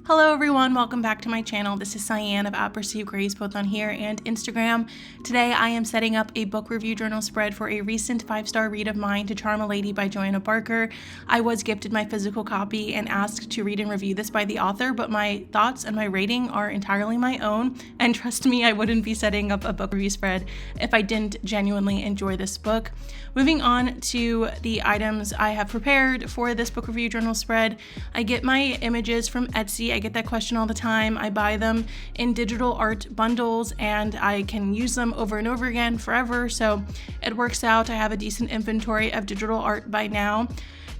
Hello everyone, welcome back to my channel. This is Cyan of At Perceive Grace, both on here and Instagram. Today I am setting up a book review journal spread for a recent 5-star read of mine, To Charm a Lady by Joanna Barker. I was gifted my physical copy and asked to read and review this by the author, but my thoughts and my rating are entirely my own, and trust me, I wouldn't be setting up a book review spread if I didn't genuinely enjoy this book. Moving on to the items I have prepared for this book review journal spread, I get my images from Etsy. I get that question all the time. I buy them in digital art bundles and I can use them over and over again forever, so it works out. I have a decent inventory of digital art by now.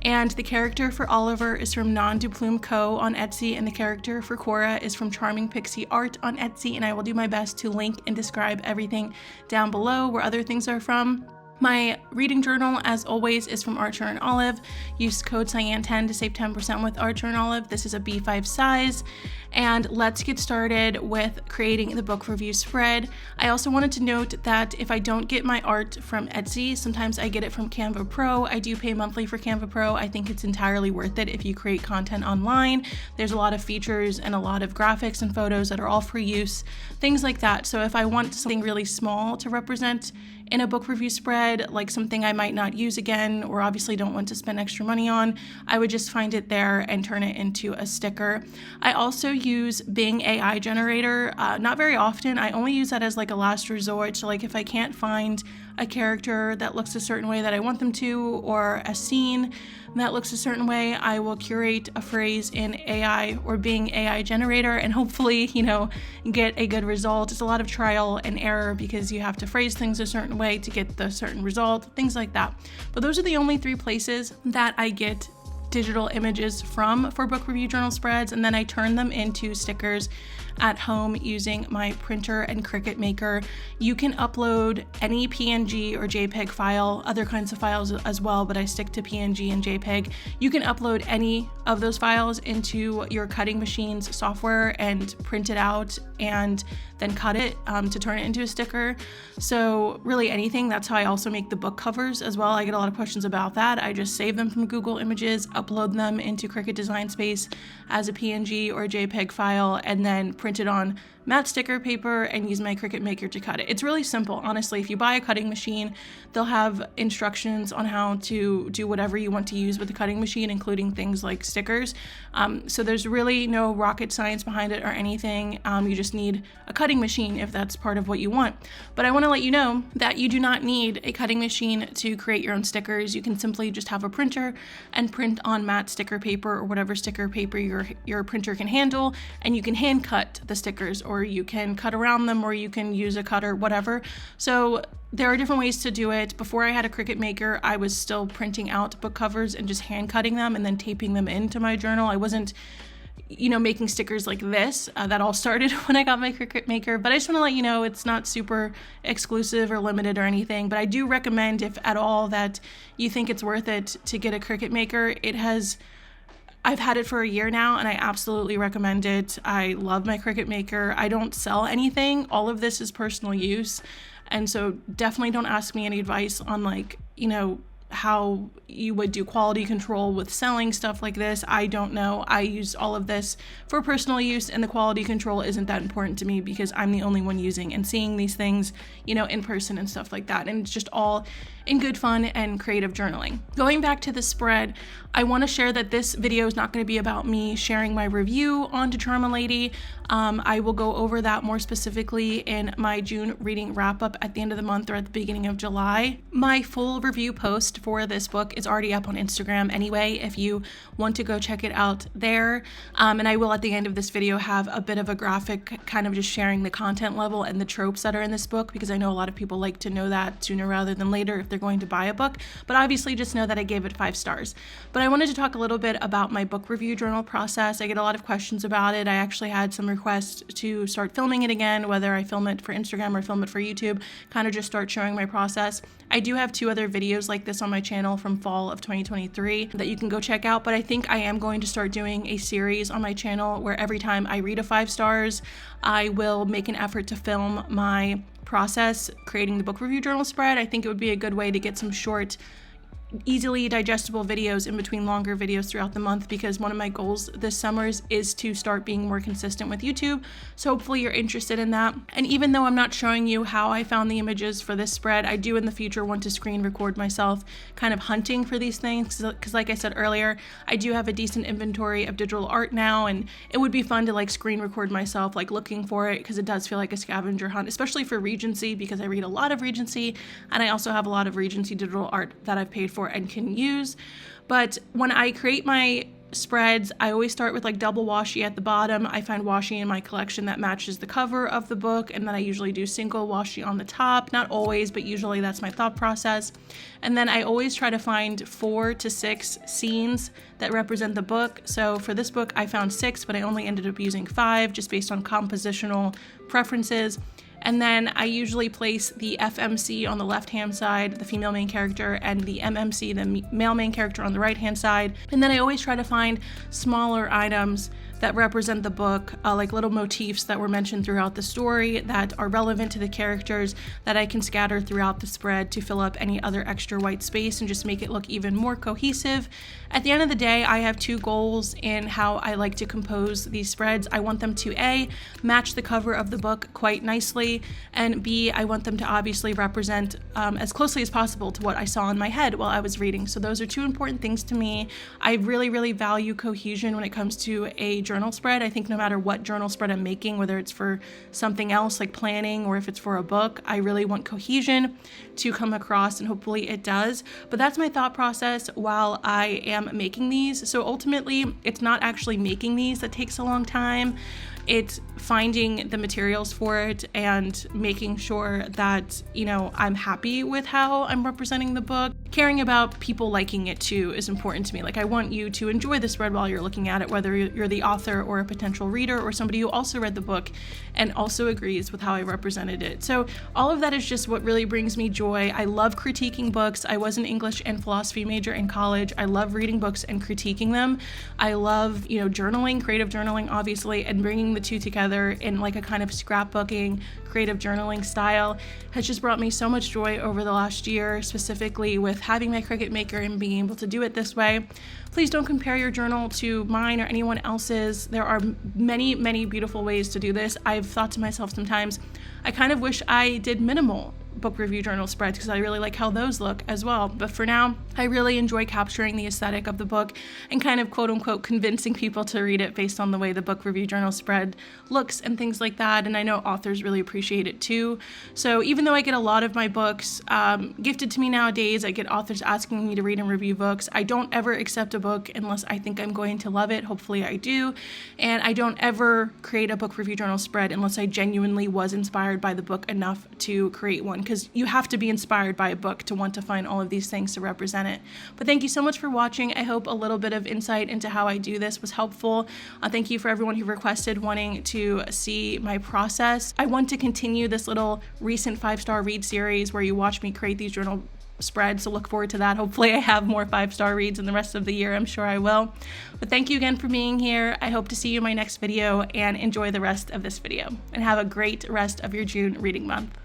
And the character for Oliver is from Non Du Plume Co. on Etsy, and the character for Cora is from Charming Pixie Art on Etsy, and I will do my best to link and describe everything down below where other things are from. My reading journal, as always, is from Archer and Olive. Use code Cyan10 to save 10% with Archer and Olive. This is a B5 size. And let's get started with creating the book review spread. I also wanted to note that if I don't get my art from Etsy, sometimes I get it from Canva Pro. I do pay monthly for Canva Pro. I think it's entirely worth it if you create content online. There's a lot of features and a lot of graphics and photos that are all free use, things like that. So if I want something really small to represent in a book review spread, like something I might not use again or obviously don't want to spend extra money on, I would just find it there and turn it into a sticker. I also use Bing AI generator, not very often. I only use that as like a last resort. So like if I can't find a character that looks a certain way that I want them to, or a scene that looks a certain way, I will curate a phrase in AI or Bing AI generator and hopefully, get a good result. It's a lot of trial and error because you have to phrase things a certain way to get the certain result, things like that. But those are the only 3 places that I get digital images from for book review journal spreads, and then I turn them into stickers at home using my printer and Cricut Maker. You can upload any PNG or JPEG file, other kinds of files as well, but I stick to PNG and JPEG. You can upload any of those files into your cutting machine's software and print it out and then cut it to turn it into a sticker. So really anything. That's how I also make the book covers as well. I get a lot of questions about that. I just save them from Google Images, upload them into Cricut Design Space as a PNG or a JPEG file, and then print it on matte sticker paper and use my Cricut Maker to cut it. It's really simple, honestly. If you buy a cutting machine, they'll have instructions on how to do whatever you want to use with the cutting machine, including things like stickers. So there's really no rocket science behind it or anything. You just need a cutting machine if that's part of what you want. But I want to let you know that you do not need a cutting machine to create your own stickers. You can simply just have a printer and print on matte sticker paper or whatever sticker paper your printer can handle, and you can hand cut the stickers, or you can cut around them, or you can use a cutter, whatever. So there are different ways to do it. Before I had a Cricut Maker, I was still printing out book covers and just hand cutting them and then taping them into my journal. I wasn't making stickers like this. That all started when I got my Cricut Maker, but I just want to let you know it's not super exclusive or limited or anything, but I do recommend, if at all, that you think it's worth it to get a Cricut Maker. I've had it for a year now and I absolutely recommend it. I love my Cricut Maker. I don't sell anything. All of this is personal use. And so definitely don't ask me any advice on how you would do quality control with selling stuff like this. I don't know. I use all of this for personal use, and the quality control isn't that important to me because I'm the only one using and seeing these things, in person and stuff like that. And it's just all in good fun and creative journaling. Going back to the spread, I want to share that this video is not going to be about me sharing my review on To Charm a Lady. I will go over that more specifically in my June reading wrap up at the end of the month or at the beginning of July. My full review post for this book is already up on Instagram anyway, if you want to go check it out there. And I will at the end of this video have a bit of a graphic kind of just sharing the content level and the tropes that are in this book, because I know a lot of people like to know that sooner rather than later if they're going to buy a book. But obviously just know that I gave it 5 stars. But I wanted to talk a little bit about my book review journal process. I get a lot of questions about it. I actually had some requests to start filming it again, whether I film it for Instagram or film it for YouTube, kind of just start showing my process. I do have 2 other videos like this on my channel from fall of 2023 that you can go check out, but I think I am going to start doing a series on my channel where every time I read a 5 stars, I will make an effort to film my process creating the book review journal spread. I think it would be a good way to get some short easily digestible videos in between longer videos throughout the month, because one of my goals this summer is to start being more consistent with YouTube. So hopefully you're interested in that. And even though I'm not showing you how I found the images for this spread, I do in the future want to screen record myself kind of hunting for these things, because like I said earlier, I do have a decent inventory of digital art now, and it would be fun to like screen record myself like looking for it, because it does feel like a scavenger hunt, especially for Regency, because I read a lot of Regency and I also have a lot of Regency digital art that I've paid for and can use. But when I create my spreads, I always start with like double washi at the bottom. I find washi in my collection that matches the cover of the book, and then I usually do single washi on the top. Not always, but usually that's my thought process. And then I always try to find 4 to 6 scenes that represent the book. So for this book I found 6, but I only ended up using 5 just based on compositional preferences. And then I usually place the FMC on the left-hand side, the female main character, and the MMC, the male main character, on the right-hand side. And then I always try to find smaller items that represent the book, like little motifs that were mentioned throughout the story that are relevant to the characters, that I can scatter throughout the spread to fill up any other extra white space and just make it look even more cohesive. At the end of the day, I have 2 goals in how I like to compose these spreads. I want them to A, match the cover of the book quite nicely, and B, I want them to obviously represent as closely as possible to what I saw in my head while I was reading. So those are 2 important things to me. I really, really value cohesion when it comes to a journal spread. I think no matter what journal spread I'm making, whether it's for something else like planning or if it's for a book, I really want cohesion to come across, and hopefully it does. But that's my thought process while I am making these. So ultimately, it's not actually making these that takes a long time. It's finding the materials for it and making sure that, I'm happy with how I'm representing the book. Caring about people liking it too is important to me. Like, I want you to enjoy the spread while you're looking at it, whether you're the author or a potential reader or somebody who also read the book and also agrees with how I represented it. So all of that is just what really brings me joy. I love critiquing books. I was an English and philosophy major in college. I love reading books and critiquing them. I love, journaling, creative journaling, obviously, and bringing the 2 together in like a kind of scrapbooking, creative journaling style has just brought me so much joy over the last year, specifically with having my Cricut Maker and being able to do it this way. Please don't compare your journal to mine or anyone else's. There are many, many beautiful ways to do this. I've thought to myself sometimes, I kind of wish I did minimal book review journal spreads, because I really like how those look as well. But for now, I really enjoy capturing the aesthetic of the book and kind of quote unquote convincing people to read it based on the way the book review journal spread looks and things like that. And I know authors really appreciate it too. So even though I get a lot of my books gifted to me nowadays, I get authors asking me to read and review books. I don't ever accept a book unless I think I'm going to love it. Hopefully I do. And I don't ever create a book review journal spread unless I genuinely was inspired by the book enough to create one, because you have to be inspired by a book to want to find all of these things to represent it. But thank you so much for watching. I hope a little bit of insight into how I do this was helpful. Thank you for everyone who requested wanting to see my process. I want to continue this little recent 5-star read series where you watch me create these journal spreads, so look forward to that. Hopefully I have more 5-star reads in the rest of the year. I'm sure I will. But thank you again for being here. I hope to see you in my next video, and enjoy the rest of this video, and have a great rest of your June reading month.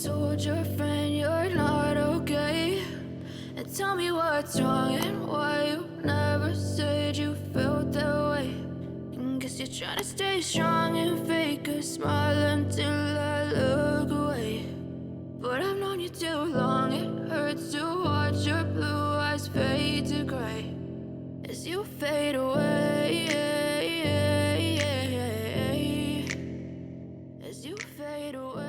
told your friend you're not okay? And tell me what's wrong and why you never said you felt that way. And guess you're trying to stay strong and fake a smile until I look away. But I've known you too long, it hurts to watch your blue eyes fade to gray as you fade away, as you fade away.